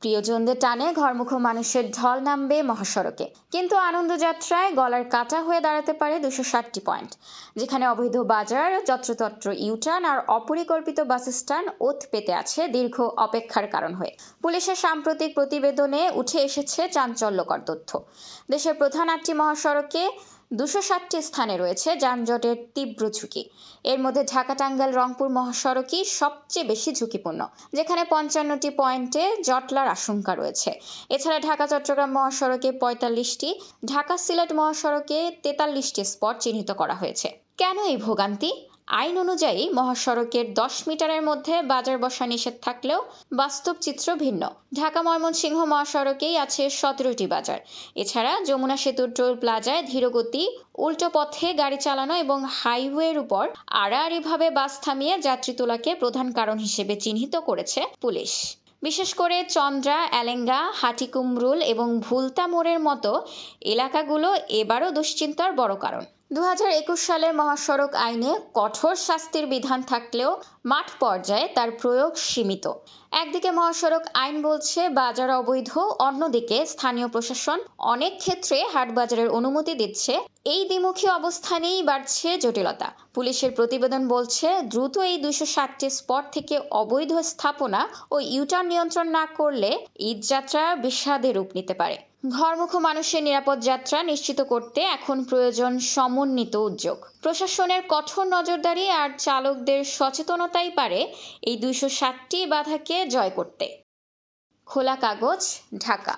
প্রিয়জনদের টানে ঘরমুখো মানুষের ঢল নামবে মহাসড়কে, কিন্তু আনন্দযাত্রায় গলার কাটা হয়ে দাঁড়াতে পারে 260টি পয়েন্ট, যেখানে অবৈধ বাজার, যত্রতত্র ইউটার্ন আর অপরিকল্পিত বাস স্ট্যান্ড ওত পেতে আছে দীর্ঘ অপেক্ষার কারণ হয়ে। পুলিশের সাম্প্রতিক প্রতিবেদনে উঠে এসেছে চাঞ্চল্যকর তথ্য। দেশের প্রধান 8টি মহাসড়কে 260টি স্থানে রয়েছে যানজটের তীব্র ঝুঁকি। এর মধ্যে ঢাকা টাঙ্গাইল রংপুর মহাসড়কই সবচেয়ে বেশি ঝুঁকিপূর্ণ, যেখানে 55টি পয়েন্টে জটলার আশঙ্কা রয়েছে। এছাড়া ঢাকা চট্টগ্রাম মহাসড়কে 45টি, ঢাকা সিলেট মহাসড়কে 43টি স্পট চিহ্নিত করা হয়েছে। কেন এই ভোগান্তি? আইন অনুযায়ী মহাসড়কের 10 মিটারের মধ্যে বাজার বসা নিষেধ থাকলেও বাস্তব চিত্র ভিন্ন। ঢাকা ময়মনসিংহ মহাসড়কেই আছে 17টি বাজার। এছাড়া যমুনা সেতুর টোল প্লাজায় ধীরগতি, উল্টো পথে গাড়ি চালানো এবং হাইওয়ের উপর আড়াআড়িভাবে বাস থামিয়ে যাত্রী তোলাকে প্রধান কারণ হিসেবে চিহ্নিত করেছে পুলিশ। বিশেষ করে চন্দ্রা, এলেঙ্গা, হাটিকুমরুল এবং ভুলতা মোড়ের মতো এলাকাগুলো এবারও দুশ্চিন্তার বড় কারণ। 2021 সালের মহাসড়ক আইনে কঠোর শাস্তির বিধান থাকলেও মাঠ পর্যায়ে তার প্রয়োগ সীমিত। একদিকে মহাসড়ক আইন বলছে বাজার অবৈধ, অন্যদিকে স্থানীয় প্রশাসন অনেক ক্ষেত্রে হাটবাজারের অনুমতি দিচ্ছে। এই দ্বিমুখী অবস্থানেই বাড়ছে জটিলতা। পুলিশের প্রতিবেদন বলছে দ্রুত এই 260টি স্পট থেকে অবৈধ স্থাপনা ও ইউটার্ন নিয়ন্ত্রণ না করলে ঈদযাত্রা বিষাদে রূপ নিতে পারে। ঘরমুখো মানুষের নিরাপদ যাত্রা নিশ্চিত করতে এখন প্রয়োজন সমন্বিত উদ্যোগ। প্রশাসনের কঠোর নজরদারি আর চালকদের সচেতনতাই পারে এই 260টি বাধাকে জয় করতে। খোলা কাগজ, ঢাকা।